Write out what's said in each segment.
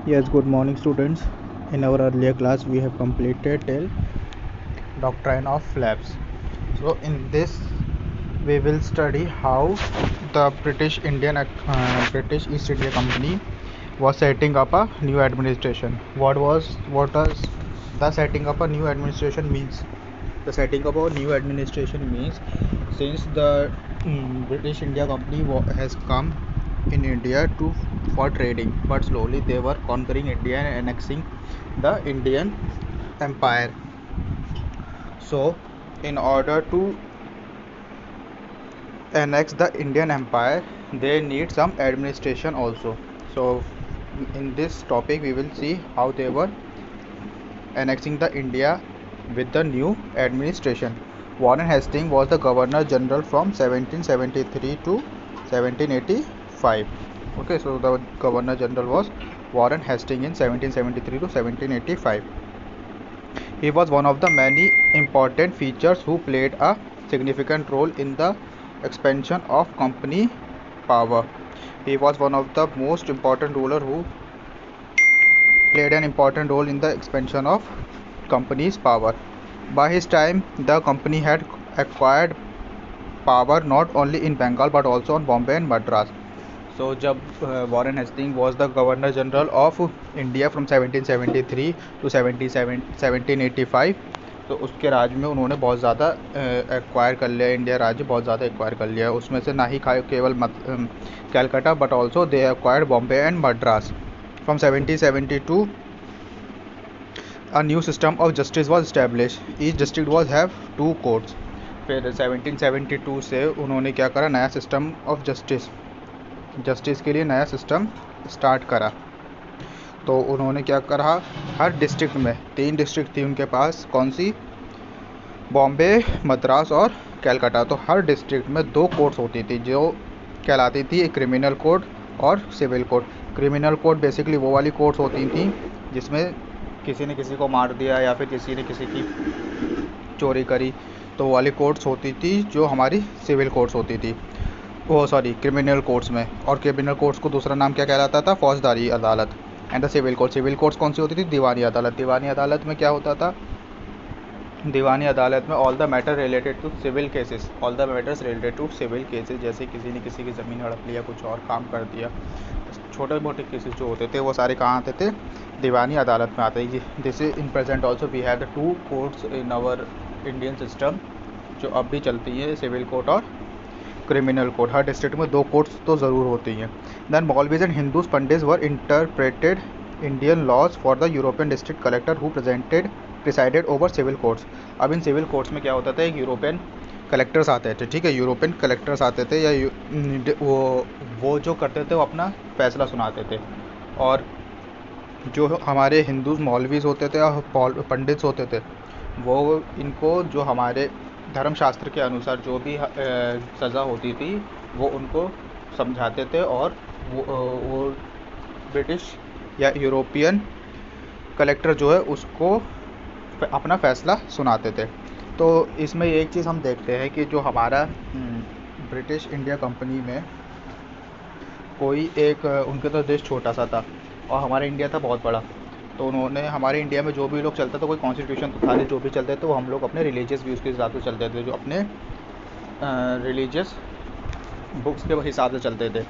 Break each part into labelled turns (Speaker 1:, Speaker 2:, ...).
Speaker 1: Yes, good morning, students. In our earlier class, we have completed till doctrine of flaps. So, in this, we will study how the British East India Company was setting up a new administration. What does the setting up a new administration means? The setting up a new administration means since the British India Company has come in India for trading, but slowly they were conquering India and annexing the Indian Empire. So, in order to annex the Indian Empire, they need some administration also. So, in this topic, we will see how they were annexing the India with the new administration. Warren Hastings was the Governor General from 1773 to 1785. Okay, so the Governor General was Warren Hastings in 1773 to 1785. He was one of the many important features who played a significant role in the expansion of company power. He was one of the most important ruler who played an important role in the expansion of company's power. By his time, the company had acquired power not only in Bengal but also on Bombay and Madras. So जब Warren Hasting was the governor general of India from 1773 to 1785, तो उसके राज में उन्होंने बहुत ज़्यादा acquire कर लिया, India राज्य बहुत ज़्यादा एक्वायर कर लिया। उसमें से ना ही केवल Calcutta but also they acquired Bombay and Madras. From 1772 a new system of justice was established. Each district was have two courts. फिर 1772 से उन्होंने क्या करा, नया सिस्टम ऑफ जस्टिस के लिए नया सिस्टम स्टार्ट करा। तो उन्होंने क्या करा, हर डिस्ट्रिक्ट में 3 डिस्ट्रिक्ट थी उनके पास, कौन सी, बॉम्बे, मद्रास और कैलकाटा। तो हर डिस्ट्रिक्ट में 2 कोर्ट्स होती थी जो कहलाती थी एक क्रिमिनल कोर्ट और civil court. Criminal court basically वो वाली कोर्ट्स होती थी जिसमें किसी ने किसी को मार दिया या फिर किसी ने किसी की चोरी करी, तो वो वाली कोर्ट्स होती थी जो हमारी सिविल कोर्ट्स होती थी, वो क्रिमिनल कोर्ट्स में। और क्रिमिनल कोर्ट्स को दूसरा नाम क्या कहलाता था, फौजदारी अदालत। एंड द सिविल कोर्ट्स कौन सी होती थी, दीवानी अदालत। दीवानी अदालत में क्या होता था, दीवानी अदालत में all the matter related to civil cases, जैसे किसी ने किसी की ज़मीन हड़प लिया, कुछ और काम कर दिया, छोटे मोटे केसेस जो होते थे वो सारे कहाँ आते थे, दीवानी अदालत में आते थे। This is in present also we have the 2 courts in our Indian system, जो अब भी चलती है, सिविल कोर्ट और क्रिमिनल कोर्ट। हर डिस्ट्रिक्ट में 2 कोर्ट्स तो ज़रूर होती हैं। Then maulvis and Hindus pandits were interpreted Indian laws for the European district collector who presided over civil courts. अब इन सिविल कोर्ट्स में क्या होता था, एक यूरोपियन कलेक्टर्स आते थे, ठीक है, यूरोपियन कलेक्टर्स आते थे, या वो जो करते थे वो अपना फैसला सुनाते थे। और जो हमारे हिंदूज मौलवीज होते थे और पंडित्स होते थे, वो इनको जो हमारे धर्मशास्त्र के अनुसार जो भी सज़ा होती थी वो उनको समझाते थे, और वो ब्रिटिश या यूरोपियन कलेक्टर जो है उसको अपना फ़ैसला सुनाते थे। तो इसमें एक चीज़ हम देखते हैं कि जो हमारा ब्रिटिश इंडिया कंपनी में कोई एक उनके तो देश छोटा सा था और हमारा इंडिया था बहुत बड़ा। तो उन्होंने हमारे इंडिया में जो भी लोग चलता था, कोई कॉन्स्टिट्यूशन तो था नहीं, जो भी चलते थे वो हम लोग अपने रिलीजियस व्यूज़ के हिसाब से चलते थे, जो अपने रिलीजियस बुक्स के हिसाब से चलते थे।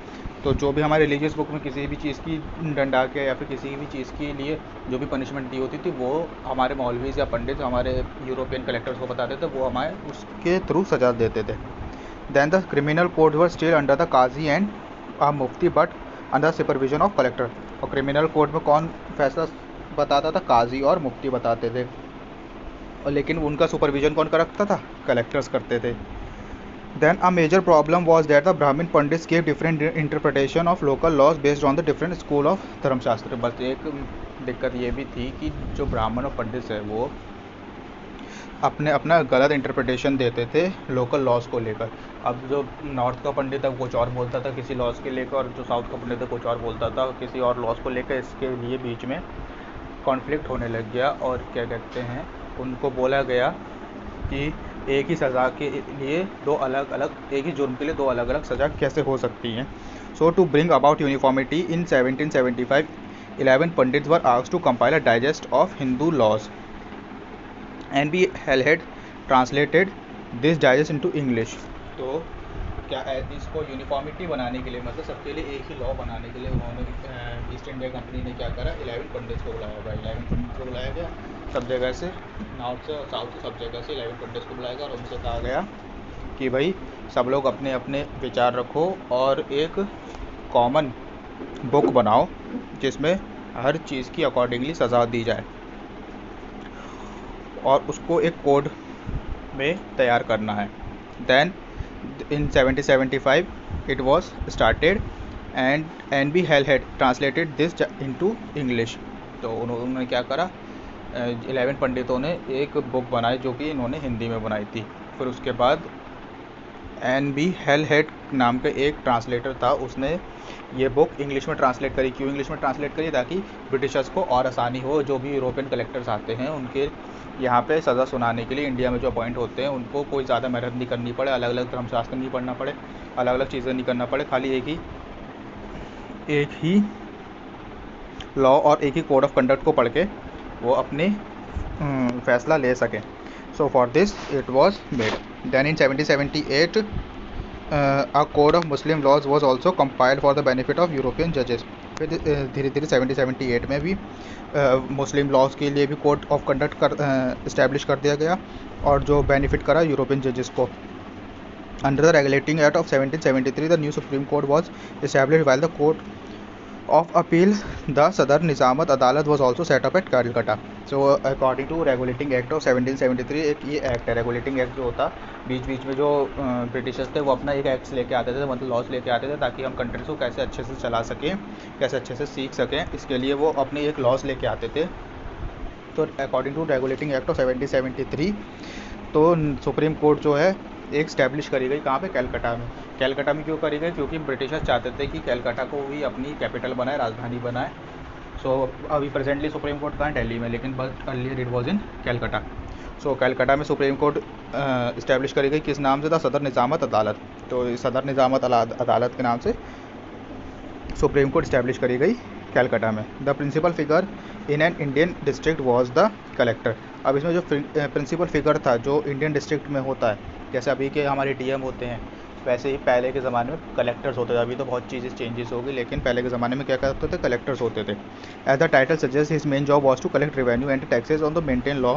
Speaker 1: तो जो भी हमारे रिलीजियस बुक में किसी भी चीज़ की डंडा के या फिर किसी भी चीज़ के लिए जो भी पनिशमेंट दी होती थी, वो हमारे मौलवीज़ या पंडित हमारे यूरोपियन कलेक्टर्स को बताते थे, वो हमारे उसके थ्रू सजा देते थे। Then the criminal code were still under the qazi and mufti but under supervision of collector. और क्रिमिनल कोड में कौन फैसला बताता था, काजी और मुफ्ती बताते थे, और लेकिन उनका सुपरविजन कौन करता था, कलेक्टर्स करते थे। Then a major problem was that the Brahmin Pandits gave different interpretation of local laws based on the different school of धर्मशास्त्र। बस एक दिक्कत ये भी थी कि जो ब्राह्मण और पंडित है वो अपना गलत इंटरप्रिटेशन देते थे लोकल लॉज को लेकर। अब जो नॉर्थ का पंडित है वो कुछ और बोलता था किसी लॉज के लेकर, और जो साउथ का पंडित है कुछ और बोलता था किसी और लॉज को लेकर। इसके लिए बीच में कॉन्फ्लिक्ट होने लग गया, और क्या कहते हैं, उनको बोला गया कि एक ही सज़ा के लिए एक ही जुर्म के लिए 2 अलग अलग सज़ा कैसे हो सकती हैं। So to bring about uniformity in 1775 11 pandit were asked to compile a digest of Hindu laws and B Hale translated this digest into English. तो क्या इसको यूनिफॉर्मिटी बनाने के लिए, मतलब सबके लिए एक ही लॉ बनाने के लिए उन्होंने ईस्ट इंडिया कंपनी ने क्या करा, 11 पंडित को बुलाया गया। 11 पंडित को बुलाया गया सब जगह से, नॉर्थ से साउथ से सब जगह से 11 पंडित को बुलाया गया और उनसे कहा गया कि भाई सब लोग अपने अपने विचार रखो और एक कॉमन बुक बनाओ जिसमें हर चीज़ की अकॉर्डिंगली सज़ा दी जाए और उसको एक कोड में तैयार करना है। Then in 1775 it was started and NB Hall had translated this into English। तो उन्होंने क्या करा, 11 पंडितों ने एक बुक बनाई जो कि इन्होंने हिंदी में बनाई थी। फिर उसके बाद NB Hall हेड नाम का एक ट्रांसलेटर था, उसने ये बुक इंग्लिश में ट्रांसलेट करी। क्यों इंग्लिश में ट्रांसलेट करी? ताकि ब्रिटिशर्स को और आसानी हो, जो भी यूरोपियन कलेक्टर्स आते हैं उनके यहाँ पे सज़ा सुनाने के लिए इंडिया में जो अपॉइंट होते हैं उनको कोई ज़्यादा मेहनत नहीं करनी पड़े, अलग अलग धर्मशास्त्र नहीं पढ़ना पड़े, अलग अलग चीज़ें नहीं करना पड़े, खाली एक ही लॉ और एक ही कोड ऑफ कंडक्ट को पढ़ के वो अपने फैसला ले सकें। So for this it was made. Then in 1778 a code of Muslim laws was also compiled for the benefit of European judges। फिर धीरे धीरे 1778 में भी मुस्लिम लॉज के लिए भी कोड ऑफ कंडक्ट इस्टेब्लिश कर दिया गया और जो बेनिफिट करा यूरोपियन जजेस को। Under the regulating act of 1773 the new supreme court was establish while the court of appeal the Sadar Nizamat Adalat was also set up at Calcutta. So according to regulating act of 1773, एक ये एक्ट है रेगुलेटिंग एक्ट जो होता, बीच बीच में जो Britishers थे वो अपना एक एक्ट्स लेके आते थे, मतलब लॉज लेके आते थे ताकि हम कंट्रीज को कैसे अच्छे से चला सकें, कैसे अच्छे से सीख सकें, इसके लिए वो अपने एक लॉज लेके आते थे। तो according to regulating act of 1773 तो सुप्रीम कोर्ट जो है एक स्टैब्लिश करी गई। कहाँ पे? कलकत्ता में। कलकत्ता में क्यों करी गई? क्योंकि ब्रिटिशर्स चाहते थे कि कलकत्ता को भी अपनी कैपिटल बनाए, राजधानी बनाए। सो अभी प्रेजेंटली सुप्रीम कोर्ट कहाँ है? दिल्ली में, लेकिन but earlier it was in Calcutta. So Calcutta में सुप्रीम कोर्ट इस्टेब्लिश करी गई, किस नाम से था? सदर निजामत अदालत। तो सदर निजामत अदालत के नाम से सुप्रीम कोर्ट इस्टेब्लिश करी गई कलकत्ता में। The principal figure in an Indian district was the collector. अब इसमें जो प्रिंसिपल फिगर था जो इंडियन डिस्ट्रिक्ट में होता है, जैसे अभी के हमारे डीएम होते हैं वैसे ही पहले के ज़माने में कलेक्टर्स होते थे। अभी तो बहुत चीज़ें चेंजेस हो गई, लेकिन पहले के ज़माने में क्या करते थे? कलेक्टर्स होते थे। As the title suggest his main job was to collect revenue and taxes on the maintain law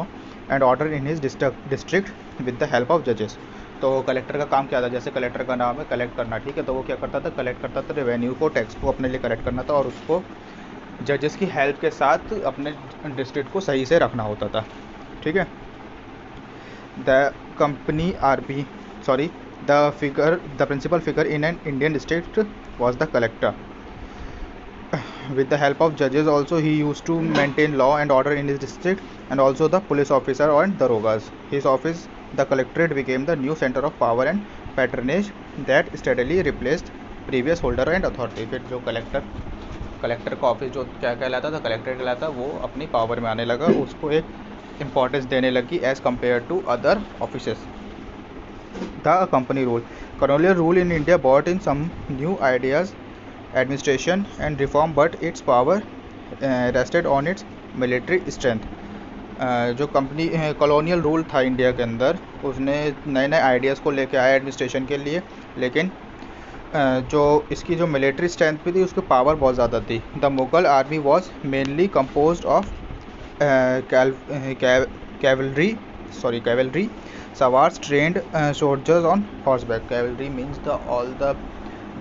Speaker 1: and order in his district with the help of जजेस। तो कलेक्टर का काम क्या था? जैसे कलेक्टर का नाम है कलेक्ट करना, ठीक है, तो वो क्या करता था? कलेक्ट करता था रेवेन्यू को, टैक्स को अपने लिए कलेक्ट करना था और उसको जजेस की हेल्प के साथ अपने डिस्ट्रिक्ट को सही से रखना होता था, ठीक है। The principal figure in an Indian district was the collector. With the help of judges also he used to maintain law and order in his district, and also the police officer and darogas. His office, the collectorate, became the new center of power and patronage that steadily replaced previous holder and authority। फिर जो collector का office जो क्या कहलाता था? Collectorate कहलाता, वो अपनी पावर में आने लगा, उसको एक इम्पोर्टेंस देने लगी as compare to other offices. The company rule. Colonial rule in India brought in some new ideas, administration and reform, but its power rested on its military strength। जो कंपनी कॉलोनियल रूल था India के अंदर, उसने नए नए ideas को लेके आया एडमिनिस्ट्रेशन के लिए, लेकिन जो इसकी जो मिलिट्री स्ट्रेंथ भी थी उसकी पावर बहुत ज़्यादा थी। The Mughal army was mainly composed of cavalry sowars trained soldiers on horseback. Cavalry means the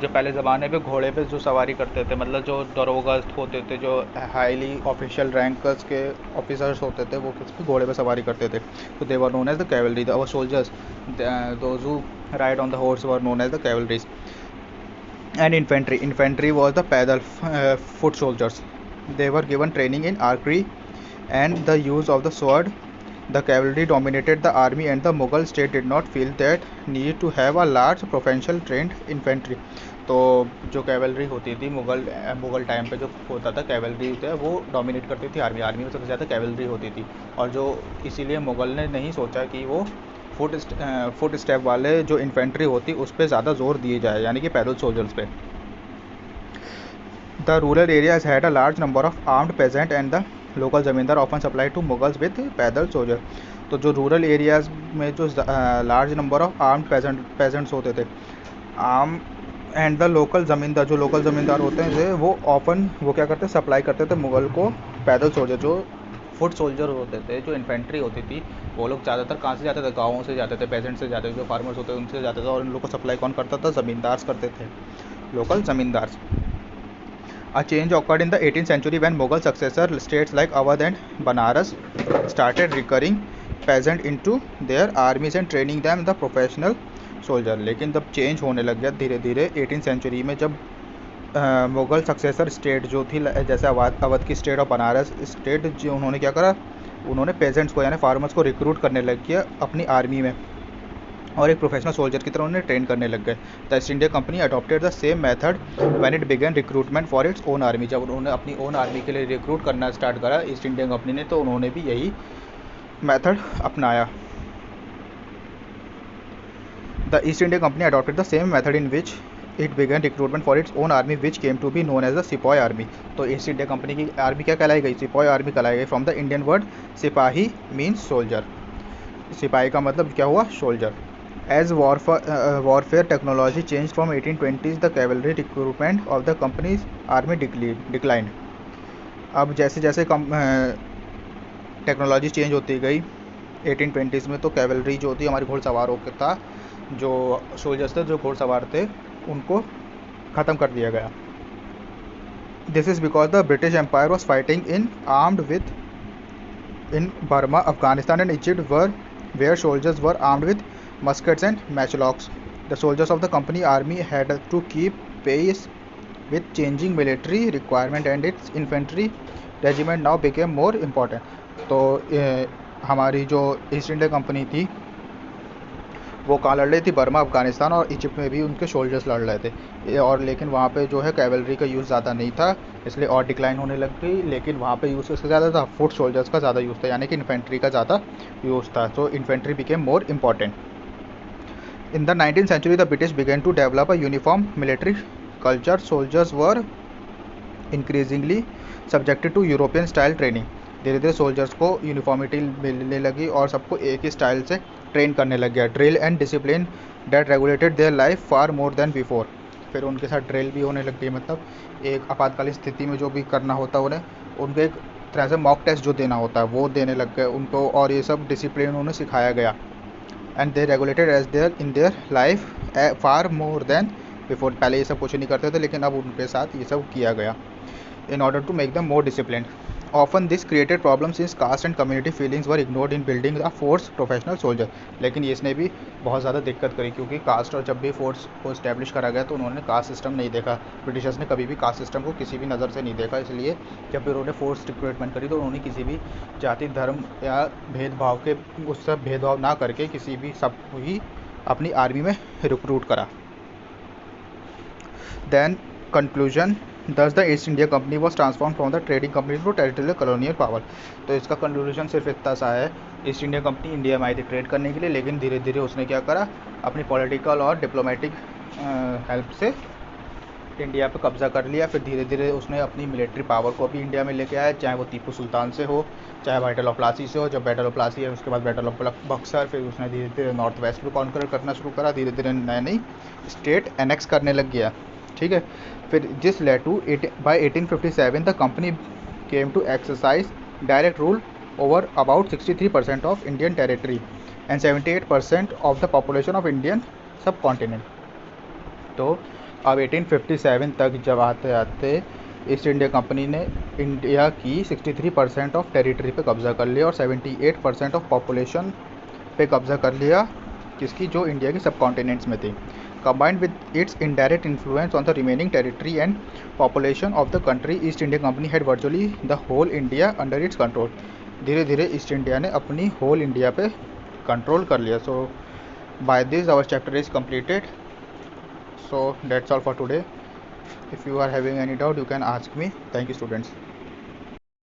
Speaker 1: जो पहले ज़माने पे घोड़े पे जो सवारी करते थे, मतलब जो दरोगा होते थे, जो हाईली ऑफिशियल रैंकर्स के ऑफिसर्स होते थे, वो किस पे? घोड़े पे सवारी करते थे। तो they were known as the cavalry. Our soldiers, those who ride on the horse, were known as the cavalries. And infantry was the pedal foot soldiers. They were given training in archery and the use of the sword. The cavalry dominated the army and the Mughal state did not feel that need to have a large professional trained infantry। तो जो cavalry होती थी Mughal time पे जो होता था, cavalry होता है वो डोमिनेट करती थी आर्मी में सबसे ज़्यादा कैवलरी होती थी, और जो इसीलिए मुगल ने नहीं सोचा कि वो फुट स्टेप वाले जो इन्फेंट्री होती उस पर ज़्यादा जोर दिए जाए, यानी कि पैदल सोल्जर्स पे। The rural areas had a large number of armed peasant and the local zamindar often supplied to Mughals with पैदल soldier. तो जो रूरल एरियाज़ में जो large number of armed pageants होते थे, आर्म एंड द लोकल ज़मींदार, जो local ज़मींदार होते थे वो ऑफन वो क्या करते, सप्लाई करते थे मुग़ल को पैदल सोल्जर, जो फुट सोल्जर होते थे, जो इन्फेंट्री होती थी। वो लोग ज़्यादातर कहाँ से जाते थे, गाँवों से जाते थे, पेजेंट से जाते थे, जो फार्मर्स होते थे उनसे जाते थे, और इन लोग को सप्लाई कौन करता था, ज़मींदार करते थे, लोकल ज़मींदार। A change occurred in the 18th century when Mughal successor states like Awadh and Banaras started recruiting peasant into their armies and training them the professional soldier. लेकिन जब चेंज होने लग गया धीरे धीरे 18th सेंचुरी में, जब मुग़ल सक्सेसर स्टेट जो थी, जैसे अवध की स्टेट और बनारस स्टेट, जो उन्होंने क्या करा, उन्होंने पेजेंट्स को यानी फार्मर्स को रिक्रूट करने लग गया अपनी आर्मी में, और एक प्रोफेशनल सोल्जर की तरह उन्हें ट्रेन करने लग गए। The East India Company adopted the same method when it began recruitment for its own army. जब उन्होंने अपनी ओन आर्मी के लिए रिक्रूट करना स्टार्ट करा ईस्ट इंडिया कंपनी ने, तो उन्होंने भी यही मेथड अपनाया। The East India Company adopted the same method in which it began recruitment for its own army which came to be known as the sipahi army. तो East India Company की army क्या कहलाई गई, सिपाही आर्मी कहलाई गई, from the Indian word sipahi means soldier. सिपाही का मतलब क्या हुआ, soldier. As warfare technology changed from 1820s, the cavalry recruitment of the company's army declined. अब जैसे जैसे टेक्नोलॉजी चेंज होती गई 1820s में, तो कैवलरी जो थी हमारी घोड़सवारों के था, जो सोल्जर्स थे, जो घोड़सवार थे, उनको ख़त्म कर दिया गया। This is because the British empire was fighting in armed with in Burma, Afghanistan and Egypt where soldiers were armed with muskets and matchlocks. The soldiers of the company army had to keep pace with changing military requirement and its infantry regiment now became more important. तो हमारी जो east India company थी वो कहाँ लड़ रही थी, Burma, Afghanistan और इजिप्ट में भी उनके सोल्जर्स लड़ रहे थे, और लेकिन वहाँ पे जो है कैवलरी का यूज़ ज़्यादा नहीं था, इसलिए और डिक्लाइन होने लग गई। लेकिन वहाँ पे यूज़ इसका ज़्यादा था, फुट सोल्जर्स का ज़्यादा यूज़ था, यानी कि इन्फेंट्री का ज़्यादा यूज़ था। So infantry became more important. In the 19th century the British began to develop a uniform military culture. Soldiers were increasingly subjected to European style training. धीरे धीरे सोल्जर्स को यूनिफॉर्मिटी मिलने लगी और सबको एक ही स्टाइल से ट्रेन करने लग गया। Drill and discipline that regulated there life far more than before. फिर उनके साथ ड्रिल भी होने लग गई, मतलब एक आपातकालीन स्थिति में जो भी करना होता उन्हें, उनको एक तरह से मॉक टेस्ट जो देना होता है वो देने लग गए उनको, और ये सब डिसिप्लिन उन्हें सिखाया गया। And they regulated as their in their life far more than before. पहले ये सब कुछ नहीं करते थे, लेकिन अब उनके साथ ये सब किया गया in order to make them more disciplined. Often this created problems since caste and community feelings were ignored in building a force professional soldier. लेकिन इसने भी बहुत ज़्यादा दिक्कत करी, क्योंकि कास्ट और जब भी फोर्स को इस्टेब्लिश करा गया तो उन्होंने कास्ट सिस्टम नहीं देखा। ब्रिटिशर्स ने कभी भी कास्ट सिस्टम को किसी भी नज़र से नहीं देखा, इसलिए जब भी उन्होंने फोर्स रिक्रूटमेंट करी तो उन्होंने किसी भी जाति, धर्म या भेदभाव के उससे भेदभाव ना करके किसी भी सब ही अपनी आर्मी में रिक्रूट करा। Then conclusion, thus the East India Company was transformed from the trading company to territorial colonial power. तो इसका कंक्लूजन सिर्फ इतना सा है, ईस्ट इंडिया कंपनी इंडिया में आई थी ट्रेड करने के लिए, लेकिन धीरे धीरे उसने क्या करा, अपनी पॉलिटिकल और डिप्लोमेटिक हेल्प से इंडिया पे कब्जा कर लिया। फिर धीरे धीरे उसने अपनी मिलिट्री पावर को भी इंडिया में लेके आया, चाहे वो टीपू सुल्तान से हो, चाहे बैटल ऑफ प्लासी से हो। जब बैटल ऑफ प्लासी है उसके बाद बैटल ऑफ बक्सर, फिर उसने धीरे धीरे नॉर्थ वेस्ट भी कॉन्कर करना शुरू करा, धीरे धीरे नए नई स्टेट एनेक्स करने लग गया। ठीक है, फिर जिस led to by 1857 the company came to exercise direct rule over about 63% of Indian territory and 78% of the population of Indian subcontinent. तो अब 1857 तक जब आते आते ईस्ट इंडिया कंपनी ने इंडिया की 63% ऑफ टेरिटरी पे कब्ज़ा कर लिया और 78% ऑफ पॉपुलेशन पे कब्ज़ा कर लिया, किसकी, जो इंडिया की सब कॉन्टिनेंट्स में थी। Combined with its indirect influence on the remaining territory and population of the country, East India Company had virtually the whole India under its control. धीरे धीरे ईस्ट इंडिया ने अपनी होल इंडिया पे control कर लिया। So by this our chapter is completed. So that's all for today. If you are having any doubt, you can ask me. Thank you, students.